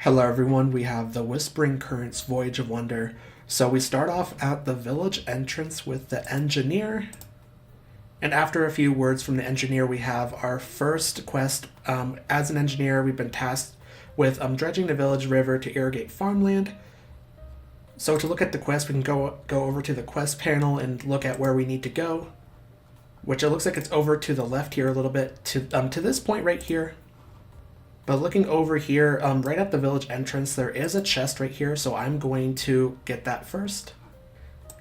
Hello everyone, we have the Whispering Currents Voyage of Wonder. So we start off at the village entrance with the engineer. And after a few words from the engineer, we have our first quest. As an engineer, we've been tasked with dredging the village river to irrigate farmland. So to look at the quest, we can go over to the quest panel and look at where we need to go. Which it looks like it's over to the left here a little bit, to this point right here. But looking over here, right at the village entrance, there is a chest right here, so I'm going to get that first.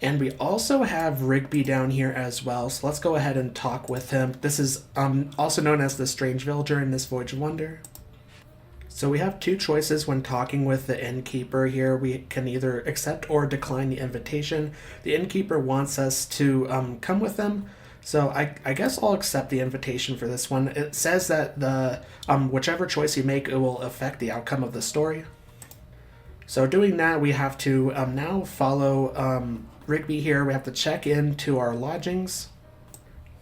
And we also have Rigby down here as well, so let's go ahead and talk with him. This is also known as the Strange Villager in this Voyage of Wonder. So we have two choices when talking with the innkeeper here. We can either accept or decline the invitation. The innkeeper wants us to come with them. So I guess I'll accept the invitation for this one. It says that the whichever choice you make, it will affect the outcome of the story. So doing that, we have to now follow Rigby here. We have to check into our lodgings.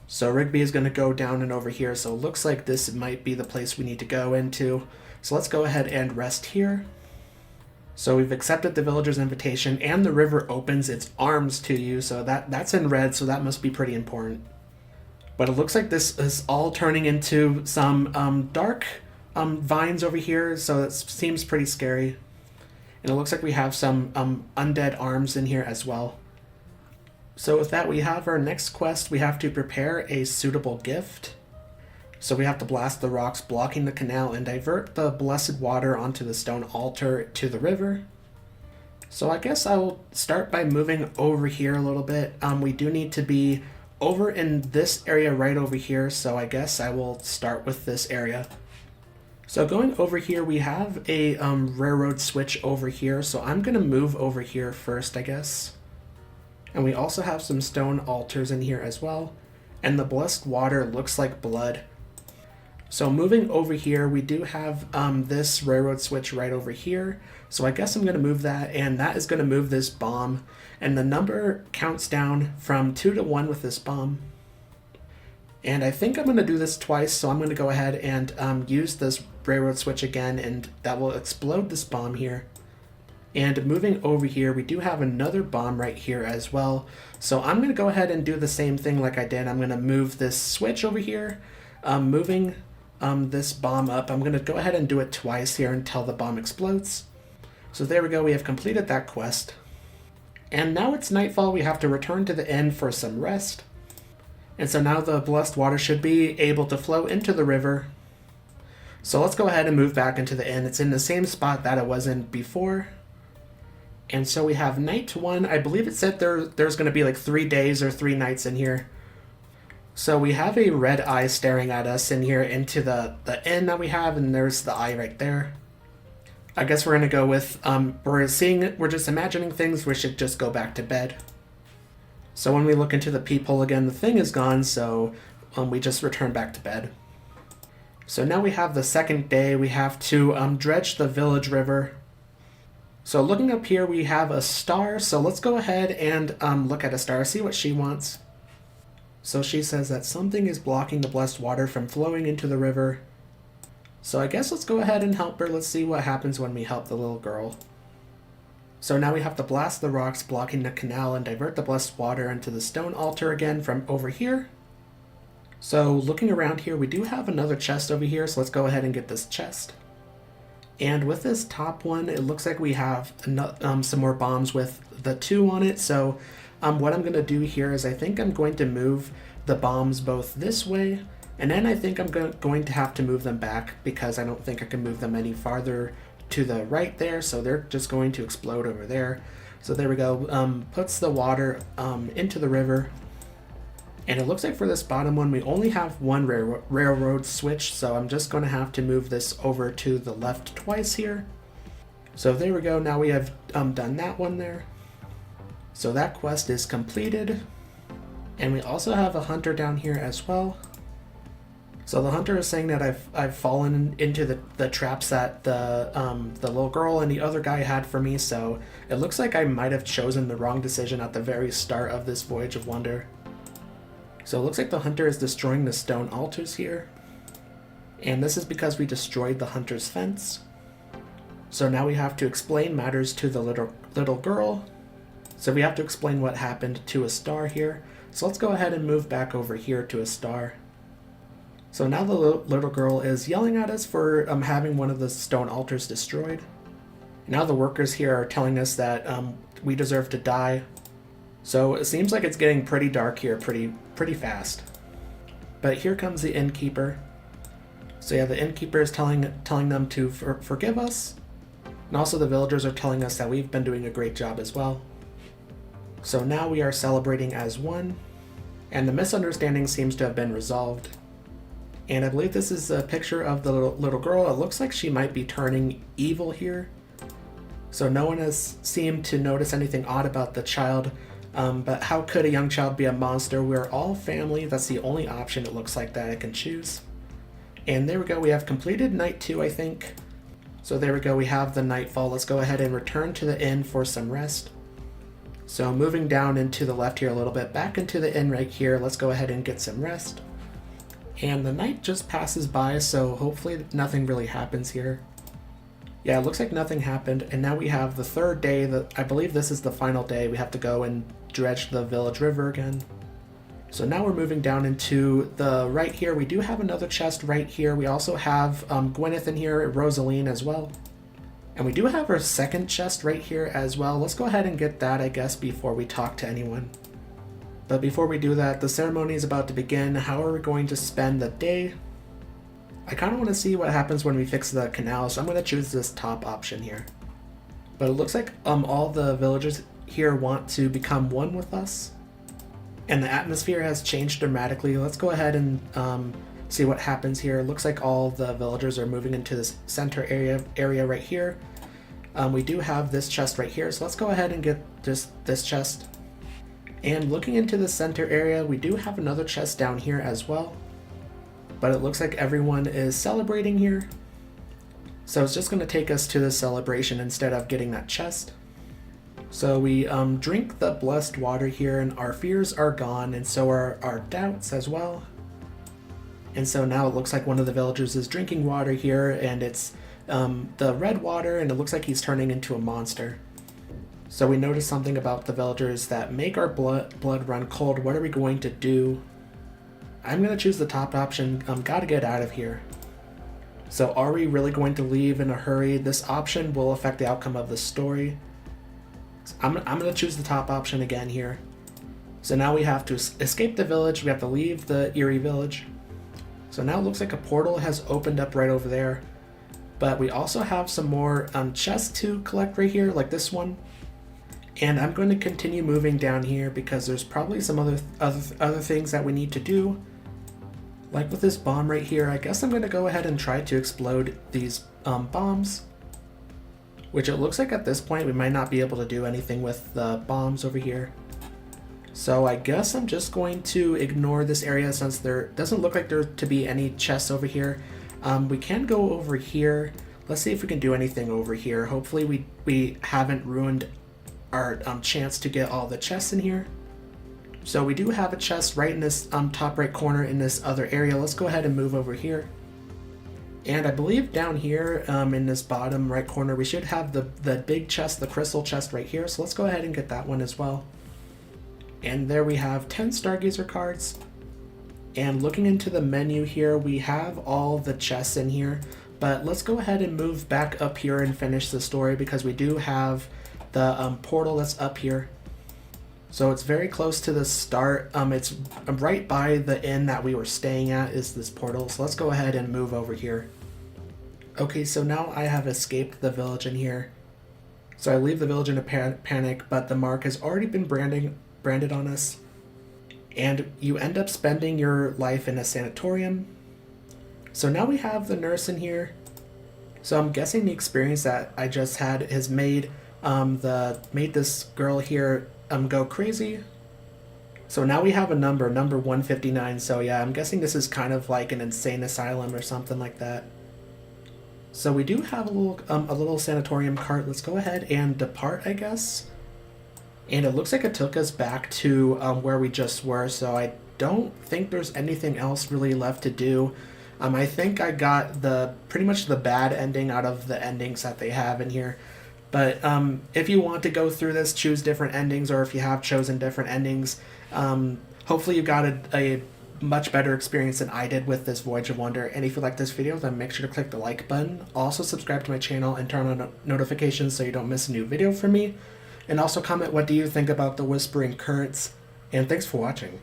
So Rigby is going to go down and over here. So it looks like this might be the place we need to go into. So let's go ahead and rest here. So we've accepted the villager's invitation, and the river opens its arms to you. So that's in red, so that must be pretty important. But it looks like this is all turning into some dark vines over here, so it seems pretty scary. And it looks like we have some undead arms in here as well. So with that, we have our next quest. We have to prepare a suitable gift. So we have to blast the rocks blocking the canal and divert the blessed water onto the stone altar to the river. So I guess I will start by moving over here a little bit. We do need to be over in this area right over here, so I guess I will start with this area. So going over here, we have a railroad switch over here, so I'm going to move over here first, I guess. And we also have some stone altars in here as well, and the blessed water looks like blood. So moving over here, we do have this railroad switch right over here. So I guess I'm going to move that, and that is going to move this bomb. And the number counts down from 2 to 1 with this bomb. And I think I'm going to do this twice, so I'm going to go ahead and use this railroad switch again, and that will explode this bomb here. And moving over here, we do have another bomb right here as well. So I'm going to go ahead and do the same thing like I did. I'm going to move this switch over here, moving this bomb up. I'm going to go ahead and do it twice here until the bomb explodes. So there we go, we have completed that quest. And now it's nightfall, we have to return to the inn for some rest. And so now the blessed water should be able to flow into the river. So let's go ahead and move back into the inn. It's in the same spot that it was in before. And so we have night 1. I believe it said there's going to be like 3 days or 3 nights in here. So we have a red eye staring at us in here into the inn that we have, and there's the eye right there. I guess we're going to go with, we're just imagining things, we should just go back to bed. So when we look into the peephole again, the thing is gone, so we just return back to bed. So now we have the second day, we have to dredge the village river. So looking up here, we have a star, so let's go ahead and look at a star, see what she wants. So she says that something is blocking the blessed water from flowing into the river. So I guess let's go ahead and help her. Let's see what happens when we help the little girl. So now we have to blast the rocks blocking the canal and divert the blessed water into the stone altar again from over here. So looking around here, we do have another chest over here, so let's go ahead and get this chest. And with this top one, it looks like we have some more bombs with the 2 on it. So what I'm going to do here is I think I'm going to move the bombs both this way, and then I think I'm going to have to move them back because I don't think I can move them any farther to the right there, so they're just going to explode over there. So there we go, puts the water into the river. And it looks like for this bottom one, we only have one railroad switch, so I'm just going to have to move this over to the left twice here. So there we go, now we have done that one there. So that quest is completed. And we also have a hunter down here as well. So the hunter is saying that I've fallen into the traps that the little girl and the other guy had for me, so it looks like I might have chosen the wrong decision at the very start of this Voyage of Wonder. So it looks like the hunter is destroying the stone altars here. And this is because we destroyed the hunter's fence. So now we have to explain matters to the little girl. So we have to explain what happened to a star here. So let's go ahead and move back over here to a star. So now the little girl is yelling at us for having one of the stone altars destroyed. Now the workers here are telling us that we deserve to die. So it seems like it's getting pretty dark here pretty fast. But here comes the innkeeper. So yeah, the innkeeper is telling them to forgive us. And also the villagers are telling us that we've been doing a great job as well. So now we are celebrating as one. And the misunderstanding seems to have been resolved. And I believe this is a picture of the little girl. It looks like she might be turning evil here. So no one has seemed to notice anything odd about the child. But how could a young child be a monster? We're all family. That's the only option it looks like that I can choose. And there we go. We have completed night 2, I think. So there we go. We have the nightfall. Let's go ahead and return to the inn for some rest. So moving down into the left here a little bit, back into the inn right here. Let's go ahead and get some rest. And the night just passes by, so hopefully nothing really happens here. Yeah, it looks like nothing happened, and now we have the third day. I believe this is the final day. We have to go and dredge the village river again. So now we're moving down into the right here. We do have another chest right here. We also have Gwyneth in here, Rosaline as well. And we do have our second chest right here as well. Let's go ahead and get that, I guess, before we talk to anyone. But before we do that, the ceremony is about to begin. How are we going to spend the day? I kind of want to see what happens when we fix the canal, so I'm going to choose this top option here. But it looks like all the villagers here want to become one with us. And the atmosphere has changed dramatically. Let's go ahead and see what happens here. It looks like all the villagers are moving into this center area right here. We do have this chest right here, so let's go ahead and get this chest. And looking into the center area, we do have another chest down here as well. But it looks like everyone is celebrating here. So it's just going to take us to the celebration instead of getting that chest. So we drink the blessed water here, and our fears are gone, and so are our doubts as well. And so now it looks like one of the villagers is drinking water here, and it's the red water, and it looks like he's turning into a monster. So we noticed something about the villagers that make our blood run cold. What are we going to do? I'm going to choose the top option. Gotta get out of here. So are we really going to leave in a hurry? This option will affect the outcome of the story. I'm going to choose the top option again here. So now we have to escape the village. We have to leave the eerie village. So now it looks like a portal has opened up right over there. But we also have some more chests to collect right here, like this one. And I'm going to continue moving down here because there's probably some other things that we need to do. Like with this bomb right here, I guess I'm going to go ahead and try to explode these bombs. Which it looks like at this point we might not be able to do anything with the bombs over here. So I guess I'm just going to ignore this area since there doesn't look like there to be any chests over here. We can go over here. Let's see if we can do anything over here. Hopefully we haven't ruined our chance to get all the chests in here. So we do have a chest right in this top right corner in this other area. Let's go ahead and move over here. And I believe down here in this bottom right corner we should have the big chest, the crystal chest right here. So let's go ahead and get that one as well. And there we have 10 Stargazer cards. And looking into the menu here, we have all the chests in here. But let's go ahead and move back up here and finish the story because we do have the portal that's up here. So it's very close to the start. It's right by the inn that we were staying at is this portal. So let's go ahead and move over here. Okay, so now I have escaped the village in here. So I leave the village in a panic, but the mark has already been branded on us. And you end up spending your life in a sanatorium. So now we have the nurse in here. So I'm guessing the experience that I just had has made this girl here go crazy. So now we have a number 159. So yeah, I'm guessing this is kind of like an insane asylum or something like that. So we do have a little sanatorium cart. Let's go ahead and depart, I guess. And it looks like it took us back to where we just were. So I don't think there's anything else really left to do. I think I got pretty much the bad ending out of the endings that they have in here. But if you want to go through this, choose different endings, or if you have chosen different endings, hopefully you got a much better experience than I did with this Voyage of Wonder. And if you like this video, then make sure to click the like button. Also subscribe to my channel and turn on notifications so you don't miss a new video from me. And also comment what do you think about the Whispering Currents. And thanks for watching.